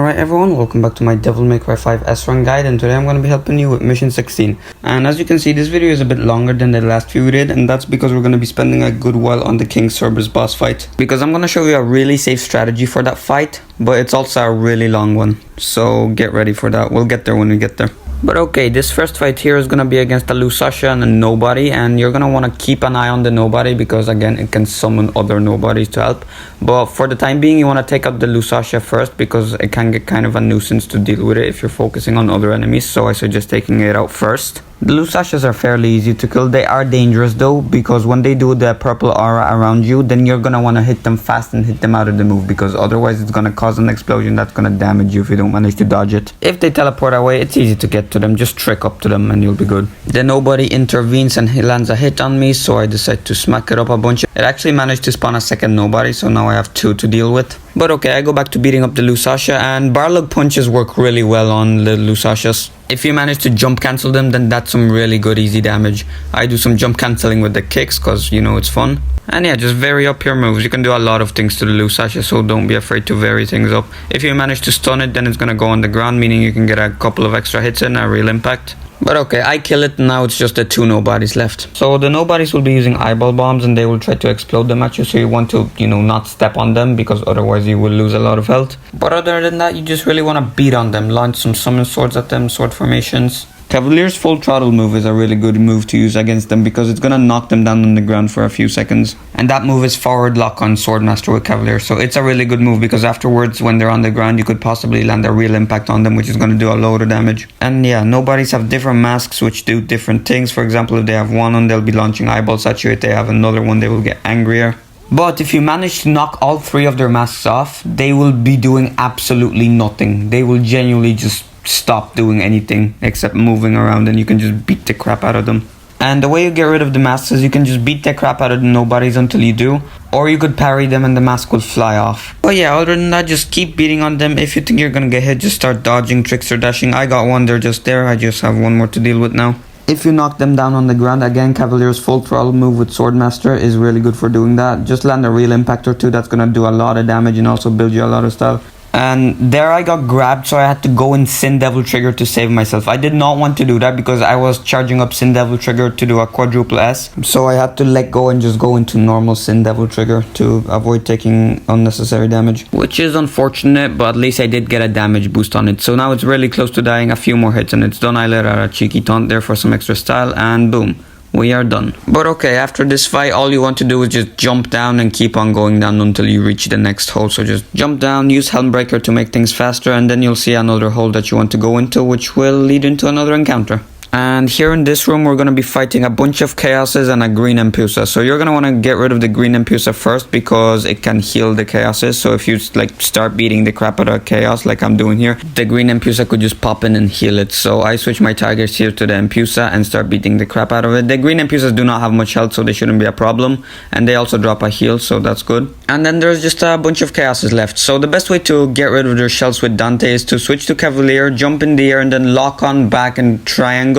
Alright everyone, welcome back to my Devil May Cry 5 S-Run guide, and today I'm going to be helping you with mission 16. And as you can see, this video is a bit longer than the last few we did, and that's because we're going to be spending a good while on the King CERBERUS boss fight. Because I'm going to show you a really safe strategy for that fight, but it's also a really long one. So get ready for that, we'll get there when we get there. But okay, this first fight here is going to be against a Lusasha and a Nobody, and you're going to want to keep an eye on the Nobody because again it can summon other Nobodies to help. But for the time being you want to take out the Lusasha first because it can get kind of a nuisance to deal with it if you're focusing on other enemies, so I suggest taking it out first. The Lusashas are fairly easy to kill. They are dangerous though, because when they do the purple aura around you, then you're gonna want to hit them fast and hit them out of the move, because otherwise it's gonna cause an explosion that's gonna damage you if you don't manage to dodge it. If they teleport away, it's easy to get to them. Just trick up to them and you'll be good. The Nobody intervenes and he lands a hit on me, so I decide to smack it up a bunch. It actually managed to spawn a second Nobody, so now I have two to deal with. But okay, I go back to beating up the Lusasha, and Barlog punches work really well on the Lusashas. If you manage to jump cancel them, then that's some really good easy damage. I do some jump cancelling with the kicks because, you know, it's fun. And yeah, just vary up your moves. You can do a lot of things to the Lusasha, so don't be afraid to vary things up. If you manage to stun it, then it's going to go on the ground, meaning you can get a couple of extra hits in, a real impact. But okay, I kill it, now it's just the two Nobodies left. So the Nobodies will be using eyeball bombs and they will try to explode them at you, so you want to, not step on them because otherwise you will lose a lot of health. But other than that, you just really want to beat on them, launch some summon swords at them, sword formations. Cavalier's full throttle move is a really good move to use against them because it's gonna knock them down on the ground for a few seconds. And that move is forward lock on Swordmaster with Cavalier, so it's a really good move because afterwards when they're on the ground you could possibly land a real impact on them, which is gonna do a load of damage. And yeah, Nobodies have different masks which do different things. For example, if they have one on, they'll be launching eyeballs at you. If they have another one, they will get angrier. But if you manage to knock all three of their masks off, they will be doing absolutely nothing. They will genuinely just stop doing anything except moving around, and you can just beat the crap out of them. And the way you get rid of the masks is you can just beat the crap out of the Nobodies until you do, or you could parry them and the mask will fly off. But yeah, other than that, just keep beating on them. If you think you're gonna get hit, just start dodging, tricks or dashing. I got one, they're just there. I just have one more to deal with now. If you knock them down on the ground, again, Cavalier's full throttle move with Swordmaster is really good for doing that. Just land a real impact or two, that's gonna do a lot of damage and also build you a lot of style. And there I got grabbed, so I had to go in Sin Devil Trigger to save myself. I did not want to do that because I was charging up Sin Devil Trigger to do a quadruple S. So I had to let go and just go into normal Sin Devil Trigger to avoid taking unnecessary damage. Which is unfortunate, but at least I did get a damage boost on it. So now it's really close to dying. A few more hits and it's done. I let out a cheeky taunt there for some extra style, and boom. We are done. But okay, after this fight, all you want to do is just jump down and keep on going down until you reach the next hole. So just jump down, use Helmbreaker to make things faster, and then you'll see another hole that you want to go into, which will lead into another encounter. And here in this room, we're going to be fighting a bunch of Chaoses and a Green Empusa. So you're going to want to get rid of the Green Empusa first because it can heal the Chaoses. So if you start beating the crap out of Chaos like I'm doing here, the Green Empusa could just pop in and heal it. So I switch my targets here to the Empusa and start beating the crap out of it. The Green Empusas do not have much health, so they shouldn't be a problem. And they also drop a heal, so that's good. And then there's just a bunch of Chaoses left. So the best way to get rid of their shells with Dante is to switch to Cavalier, jump in the air, and then lock on back and triangle.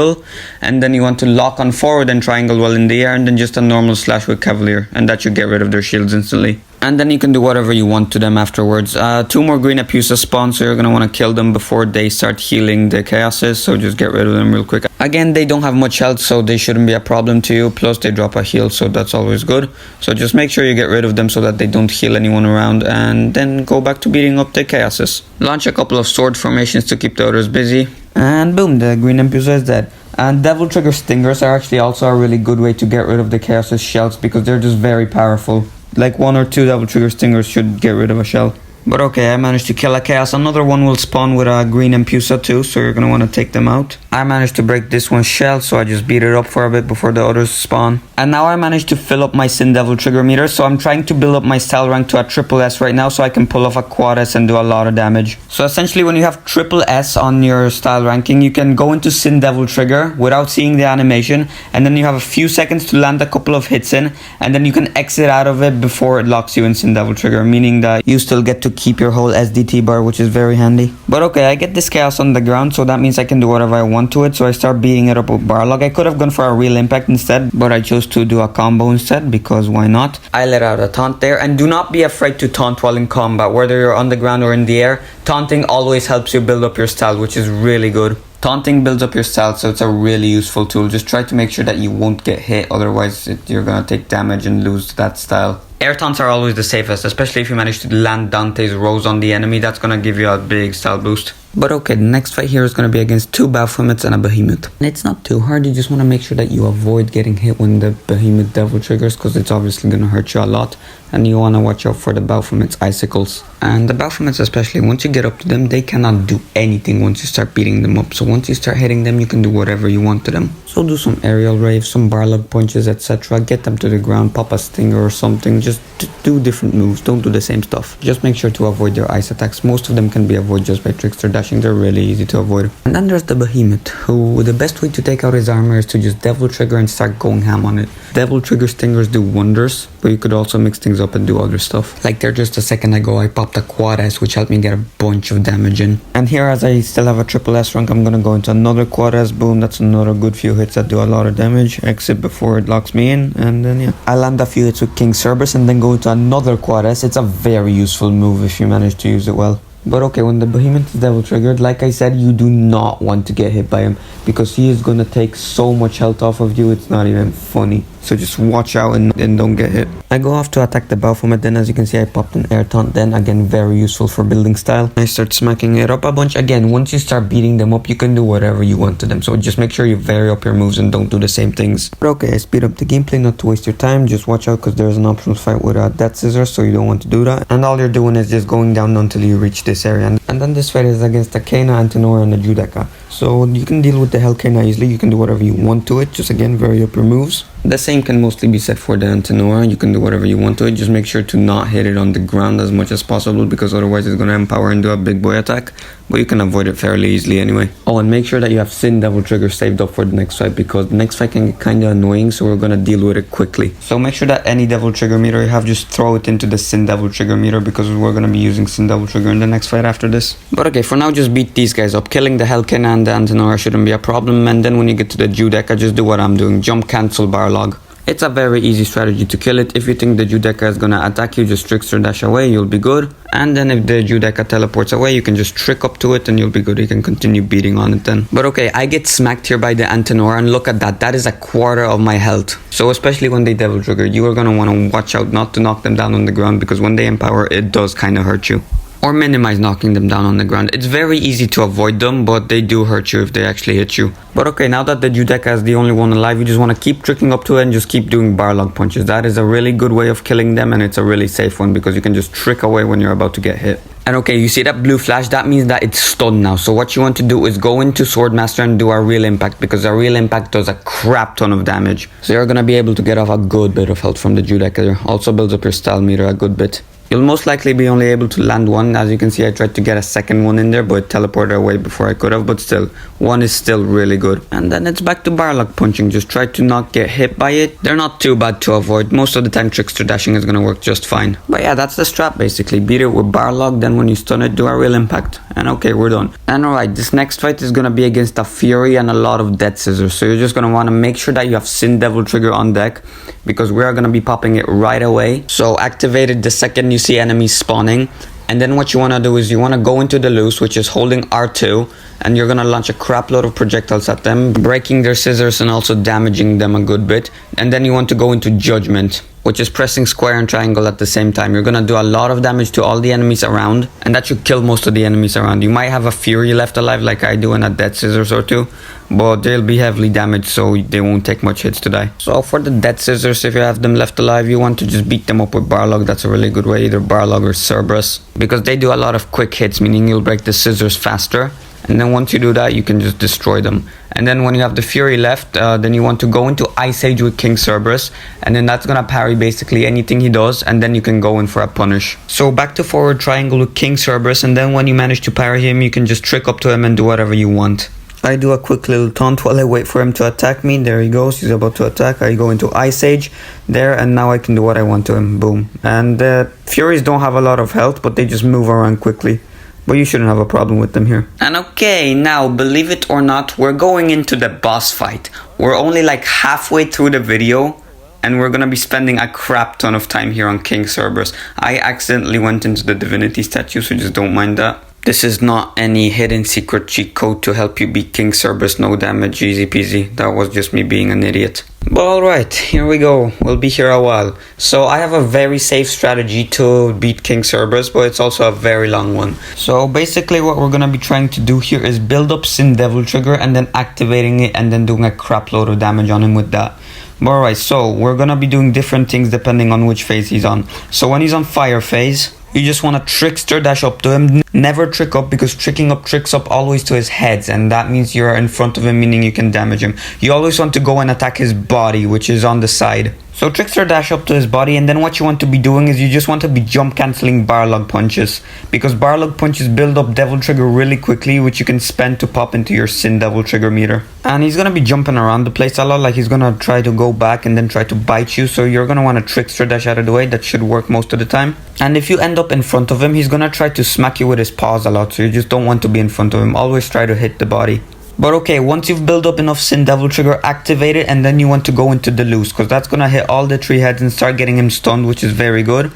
And then you want to lock on forward and triangle while in the air, and then just a normal slash with Cavalier, and that should get rid of their shields instantly. And then you can do whatever you want to them afterwards. Two more Green Empusa spawn, so you're going to want to kill them before they start healing the Chaoses, so just get rid of them real quick. Again, they don't have much health, so they shouldn't be a problem to you, plus they drop a heal, so that's always good. So just make sure you get rid of them so that they don't heal anyone around, and then go back to beating up the Chaoses. Launch a couple of sword formations to keep the others busy, and boom, the Green Empusa is dead. And Devil Trigger Stingers are actually also a really good way to get rid of the Chaos' shells because they're just very powerful. Like 1 or 2 Devil Trigger Stingers should get rid of a shell. But okay, I managed to kill a Chaos. Another one will spawn with a Green Empusa too, so you're going to want to take them out. I managed to break this one's shell, so I just beat it up for a bit before the others spawn. And now I managed to fill up my Sin Devil Trigger meter, so I'm trying to build up my style rank to a triple S right now so I can pull off a quad S and do a lot of damage. So essentially when you have triple S on your style ranking, you can go into Sin Devil Trigger without seeing the animation, and then you have a few seconds to land a couple of hits in, and then you can exit out of it before it locks you in Sin Devil Trigger, meaning that you still get to keep your whole SDT bar, which is very handy. But okay, I get this chaos on the ground, so that means I can do whatever I want to it. So I start beating it up with Barlog. I could have gone for a real impact instead, but I chose to do a combo instead because why not? I let out a taunt there, and do not be afraid to taunt while in combat, whether you're on the ground or in the air. Taunting always helps you build up your style, which is really good. Taunting builds up your style, so it's a really useful tool. Just try to make sure that you won't get hit, otherwise you're gonna take damage and lose that style. Air taunts are always the safest, especially if you manage to land Dante's Rose on the enemy. That's gonna give you a big style boost. But okay, the next fight here is going to be against 2 Baphomets and a Behemoth. And it's not too hard, you just want to make sure that you avoid getting hit when the Behemoth Devil triggers, because it's obviously going to hurt you a lot. And you want to watch out for the Baphomet's icicles. And the Baphomets especially, once you get up to them, they cannot do anything once you start beating them up. So once you start hitting them, you can do whatever you want to them. So do some aerial raves, some Barlog punches, etc. Get them to the ground, pop a stinger or something. Just do different moves, don't do the same stuff. Just make sure to avoid their ice attacks. Most of them can be avoided just by Trickster dashing. They're really easy to avoid. And then there's the Behemoth, who the best way to take out his armor is to just Devil Trigger and start going ham on it. Devil Trigger stingers do wonders, but you could also mix things up and do other stuff. Like there just a second ago, I popped a Quad S, which helped me get a bunch of damage in. And here, as I still have a triple S rank, I'm gonna go into another Quad S. Boom, that's another good few hits that do a lot of damage. Exit before it locks me in, and then yeah. I land a few hits with King Cerberus and then go into another Quad S. It's a very useful move if you manage to use it well. But okay, when the Behemoth is Devil triggered, like I said, you do not want to get hit by him, because he is gonna take so much health off of you, it's not even funny. So just watch out and don't get hit. I go off to attack the Baphomet, then as you can see I popped an air taunt, then again very useful for building style. I start smacking it up a bunch. Again, once you start beating them up, you can do whatever you want to them, so just make sure you vary up your moves and don't do the same things. But okay, I speed up the gameplay not to waste your time. Just watch out because there's an optional fight with Death Scissors, so you don't want to do that. And all you're doing is just going down until you reach this area. And then this fight is against the Kena, Antenor, and the Juda. So you can deal with the Hellkena easily, you can do whatever you want to it, just again vary up your moves. The same can mostly be said for the Antenor, you can do whatever you want to it, just make sure to not hit it on the ground as much as possible, because otherwise it's going to empower and do a big boy attack, but you can avoid it fairly easily anyway. Oh, and make sure that you have Sin Devil Trigger saved up for the next fight, because the next fight can get kinda annoying, so we're going to deal with it quickly. So make sure that any Devil Trigger meter you have, just throw it into the Sin Devil Trigger meter, because we're going to be using Sin Devil Trigger in the next fight after this. But okay, for now just beat these guys up. Killing the Hellkena and the Antenor shouldn't be a problem, and then when you get to the Juda, just do what I'm doing, jump cancel Barlog. It's a very easy strategy to kill it. If you think the Juda is gonna attack you, just Trickster dash away, you'll be good. And then if the Juda teleports away, you can just trick up to it and you'll be good. You can continue beating on it then. But okay, I get smacked here by the Antenor, and look at that. That is a quarter of my health. So especially when they Devil Trigger, you are gonna wanna watch out not to knock them down on the ground, because when they empower, it does kinda hurt you. Or minimize knocking them down on the ground. It's very easy to avoid them, but they do hurt you if they actually hit you. But okay, now that the Juda is the only one alive, you just want to keep tricking up to it and just keep doing Barlog punches. That is a really good way of killing them, and it's a really safe one, because you can just trick away when you're about to get hit. And okay, you see that blue flash? That means that it's stunned now. So what you want to do is go into Swordmaster and do a real impact, because a real impact does a crap ton of damage. So you're going to be able to get off a good bit of health from the Juda. Also builds up your style meter a good bit. You'll most likely be only able to land one. As you can see, I tried to get a second one in there, but it teleported away before I could have. But still, one is still really good. And then it's back to Barlog punching. Just try to not get hit by it. They're not too bad to avoid. Most of the time, Trickster dashing is going to work just fine. But yeah, that's the strat basically. Beat it with Barlog, then when you stun it, do a real impact. And okay, we're done. And alright, this next fight is going to be against a Fury and a lot of Death Scissors. So you're just going to want to make sure that you have Sin Devil Trigger on deck, because we are going to be popping it right away. So activate it the second you see enemies spawning. And then what you want to do is you want to go into the loose, which is holding R2, and you're going to launch a crap load of projectiles at them, breaking their scissors and also damaging them a good bit. And then you want to go into Judgment, which is pressing square and triangle at the same time. You're going to do a lot of damage to all the enemies around, and that should kill most of the enemies around. You might have a Fury left alive like I do and a Death Scissors or two, but they'll be heavily damaged, so they won't take much hits to die. So for the Death Scissors, if you have them left alive, you want to just beat them up with Barlog. That's a really good way, either Barlog or Cerberus, because they do a lot of quick hits, meaning you'll break the scissors faster. And then once you do that, you can just destroy them. And then when you have the Fury left, then you want to go into Ice Age with King Cerberus, and then that's gonna parry basically anything he does, and then you can go in for a punish. So back to forward triangle with King Cerberus, and then when you manage to parry him, you can just trick up to him and do whatever you want. I do a quick little taunt while I wait for him to attack me. There he goes, he's about to attack. I go into Ice Age there, and now I can do what I want to him. Boom. And Furies don't have a lot of health, but they just move around quickly. But you shouldn't have a problem with them here. And okay, now believe it or not, we're going into the boss fight. We're only like halfway through the video, and we're gonna be spending a crap ton of time here on King Cerberus. I accidentally went into the divinity statue, so just don't mind that. This is not any hidden secret cheat code to help you beat King Cerberus, no damage, easy peasy. That was just me being an idiot. But alright, here we go. We'll be here a while. So I have a very safe strategy to beat King Cerberus, but it's also a very long one. So basically what we're gonna be trying to do here is build up Sin Devil Trigger and then activating it and then doing a crap load of damage on him with that. But alright, so we're gonna be doing different things depending on which phase he's on. So when he's on fire phase, you just want to trickster dash up to him. Never trick up, because tricking up tricks up always to his heads, and that means you're in front of him, meaning you can damage him. You always want to go and attack his body, which is on the side. So trickster dash up to his body, and then what you want to be doing is you just want to be jump cancelling barlog punches, because barlog punches build up devil trigger really quickly, which you can spend to pop into your Sin Devil Trigger meter. And he's gonna be jumping around the place a lot, like he's gonna try to go back and then try to bite you, so you're gonna want to trickster dash out of the way. That should work most of the time. And if you end up in front of him, he's gonna try to smack you with his paws a lot, so you just don't want to be in front of him. Always try to hit the body. But okay, once you've built up enough Sin Devil Trigger, activate it, and then you want to go into the loose, because that's going to hit all the 3 heads and start getting him stunned, which is very good.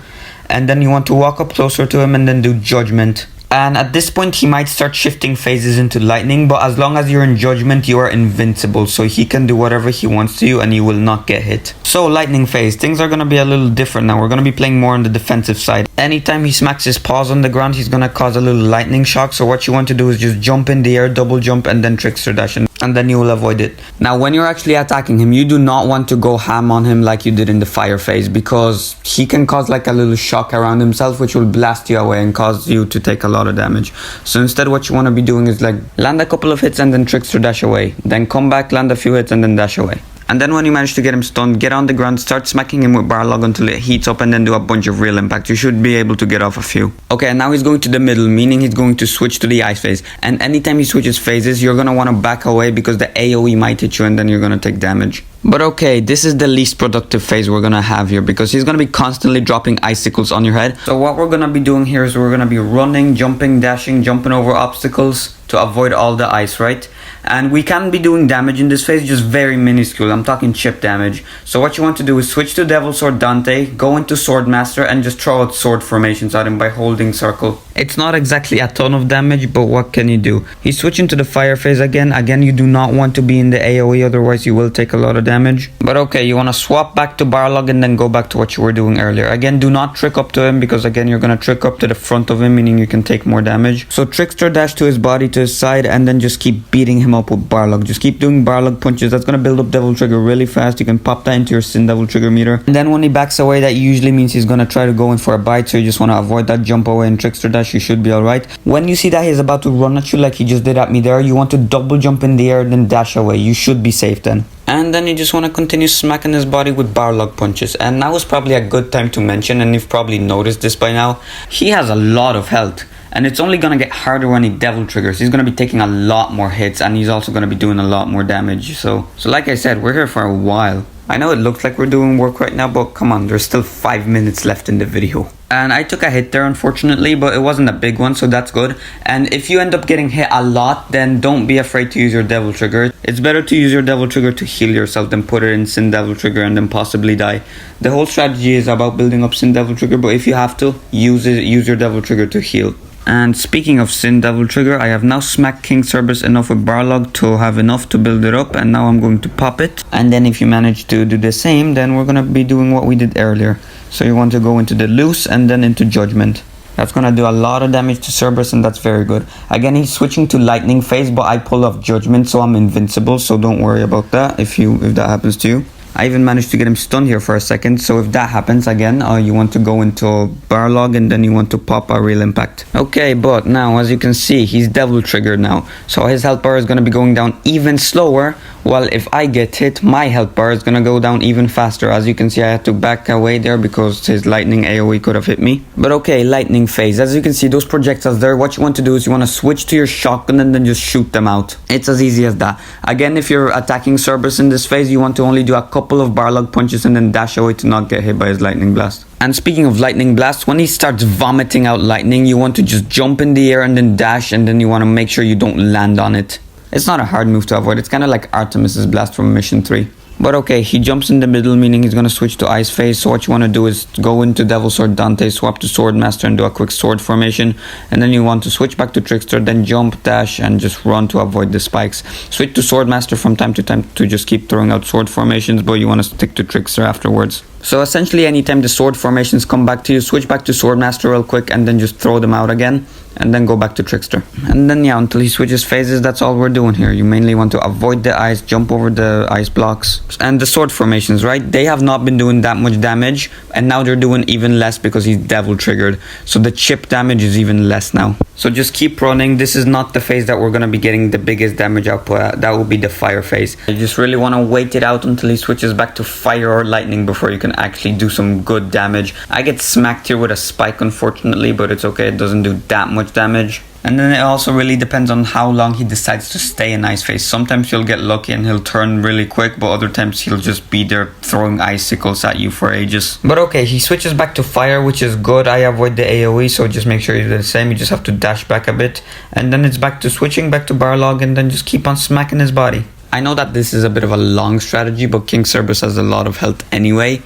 And then you want to walk up closer to him and then do Judgment. And at this point, he might start shifting phases into lightning, but as long as you're in Judgment, you are invincible, so he can do whatever he wants to you and you will not get hit. So lightning phase, things are going to be a little different now. We're going to be playing more on the defensive side. Anytime he smacks his paws on the ground, he's going to cause a little lightning shock, so what you want to do is just jump in the air, double jump, and then trickster dash, and then you will avoid it. Now when you're actually attacking him, you do not want to go ham on him like you did in the fire phase, because he can cause like a little shock around himself, which will blast you away and cause you to take a lot of damage. So instead what you want to be doing is like land a couple of hits and then trickster dash away, then come back, land a few hits, and then dash away. And then when you manage to get him stunned, get on the ground, start smacking him with barlog until it heats up, and then do a bunch of real impact. You should be able to get off a few. Okay, and now he's going to the middle, meaning he's going to switch to the ice phase. And anytime he switches phases, you're going to want to back away, because the AoE might hit you and then you're going to take damage. But okay, this is the least productive phase we're going to have here, because he's going to be constantly dropping icicles on your head. So what we're going to be doing here is we're going to be running, jumping, dashing, jumping over obstacles to avoid all the ice, right? And we can be doing damage in this phase, just very minuscule. I'm talking chip damage. So what you want to do is switch to Devil Sword Dante, go into Swordmaster, and just throw out sword formations at him by holding circle. It's not exactly a ton of damage, but what can you do? He's switching to the fire phase again. Again, you do not want to be in the AoE, otherwise you will take a lot of damage. But okay, you want to swap back to Barlog and then go back to what you were doing earlier. Again, do not trick up to him, because again, you're going to trick up to the front of him, meaning you can take more damage. So trickster dash to his body, to his side, and then just keep beating him up with Barlog. Just keep doing Barlog punches. That's going to build up Devil Trigger really fast. You can pop that into your Sin Devil Trigger meter. And then when he backs away, that usually means he's going to try to go in for a bite, so you just want to avoid that, jump away and trickster dash. You should be alright. When you see that he's about to run at you like he just did at me there, you want to double jump in the air, then dash away. You should be safe then. And then you just want to continue smacking his body with barlog punches. And now is probably a good time to mention, and you've probably noticed this by now, he has a lot of health. And it's only going to get harder when he devil triggers. He's going to be taking a lot more hits, and he's also going to be doing a lot more damage. So like I said, we're here for a while. I know it looks like we're doing work right now, but come on, there's still 5 minutes left in the video. And I took a hit there, unfortunately, but it wasn't a big one, so that's good. And if you end up getting hit a lot, then don't be afraid to use your Devil Trigger. It's better to use your Devil Trigger to heal yourself than put it in Sin Devil Trigger and then possibly die. The whole strategy is about building up Sin Devil Trigger, but if you have to, use your Devil Trigger to heal. And speaking of Sin Devil Trigger, I have now smacked King Cerberus enough with Barlog to have enough to build it up, and now I'm going to pop it. And then if you manage to do the same, then we're going to be doing what we did earlier. So you want to go into the loose and then into Judgment. That's going to do a lot of damage to Cerberus, and that's very good. Again, he's switching to lightning phase, but I pull off Judgment, so I'm invincible, so don't worry about that if that happens to you. I even managed to get him stunned here for a second, so if that happens again, you want to go into Barlog and then you want to pop a real impact. Okay, but now as you can see, he's Devil Triggered now, so his health bar is going to be going down even slower, Well, if I get hit, my health bar is gonna go down even faster. As you can see, I had to back away there because his lightning AoE could have hit me. But okay, lightning phase. As you can see, those projectiles there, what you want to do is you want to switch to your shotgun and then just shoot them out. It's as easy as that. Again, if you're attacking Cerberus in this phase, you want to only do a couple of barlog punches and then dash away to not get hit by his lightning blast. And speaking of lightning blast, when he starts vomiting out lightning, you want to just jump in the air and then dash, and then you want to make sure you don't land on it. It's not a hard move to avoid. It's kind of like Artemis's blast from Mission 3. But okay, he jumps in the middle, meaning he's going to switch to Ice Phase. So what you want to do is go into Devil Sword Dante, swap to Swordmaster and do a quick sword formation. And then you want to switch back to Trickster, then jump, dash, and just run to avoid the spikes. Switch to Swordmaster from time to just keep throwing out sword formations, but you want to stick to Trickster afterwards. So essentially, anytime the sword formations come back to you, switch back to Swordmaster real quick and then just throw them out again. And then go back to Trickster. And then yeah, until he switches phases, that's all we're doing here. You mainly want to avoid the ice, jump over the ice blocks. And the sword formations, right? They have not been doing that much damage. And now they're doing even less because he's devil triggered. So the chip damage is even less now. So just keep running. This is not the phase that we're going to be getting the biggest damage output at. That will be the fire phase. You just really want to wait it out until he switches back to fire or lightning before you can actually do some good damage. I get smacked here with a spike, unfortunately, but it's okay. It doesn't do that much damage. And then it also really depends on how long he decides to stay in ice phase. Sometimes you'll get lucky and he'll turn really quick, but other times he'll just be there throwing icicles at you for ages. But okay, he switches back to fire, which is good. I avoid the AoE, so just make sure you do the same. You just have to dash back a bit, and then it's back to switching back to barlog, and then just keep on smacking his body. I know that this is a bit of a long strategy, but King Cerberus has a lot of health anyway,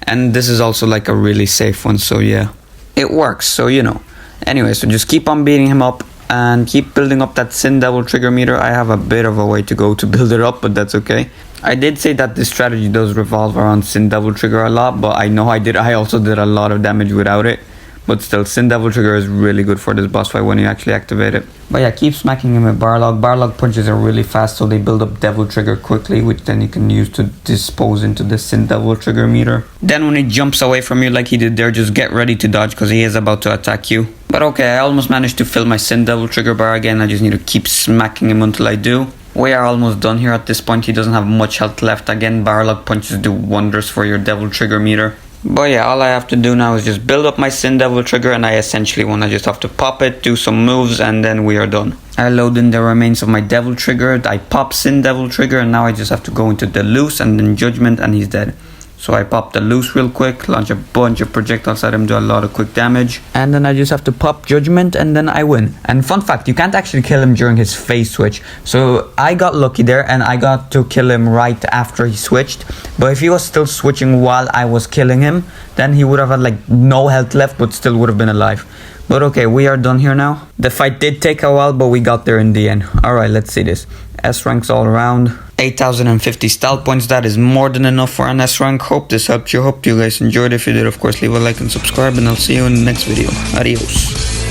and this is also like a really safe one, so yeah, it works, so you know. Anyway, so just keep on beating him up and keep building up that Sin Devil trigger meter. I have a bit of a way to go to build it up, but that's okay. I did say that this strategy does revolve around Sin Devil trigger a lot, but I know I also did a lot of damage without it. But still, Sin Devil trigger is really good for this boss fight when you actually activate it. But yeah, keep smacking him with barlog. Barlog punches are really fast, so they build up Devil trigger quickly, which then you can use to dispose into the Sin Devil trigger meter. Then when he jumps away from you like he did there, just get ready to dodge because he is about to attack you. But okay, I almost managed to fill my Sin Devil trigger bar again. I just need to keep smacking him until I do. We are almost done here at this point. He doesn't have much health left. Again, barlog punches do wonders for your Devil trigger meter. But yeah, all I have to do now is just build up my Sin Devil trigger, and I essentially want to just have to pop it, do some moves, and then we are done. I load in the remains of my Devil trigger, I pop Sin Devil trigger, and now I just have to go into the Loose and then Judgment, and he's dead. So I pop the Loose real quick, launch a bunch of projectiles at him, do a lot of quick damage. And then I just have to pop Judgment and then I win. And fun fact, you can't actually kill him during his phase switch. So I got lucky there and I got to kill him right after he switched. But if he was still switching while I was killing him, then he would have had like no health left but still would have been alive. But okay, we are done here now. The fight did take a while, but we got there in the end. Alright, let's see this. S ranks all around. 8,050 style points. That is more than enough for an S rank. Hope this helped you. Hope you guys enjoyed. If you did, of course, leave a like and subscribe. And I'll see you in the next video. Adios.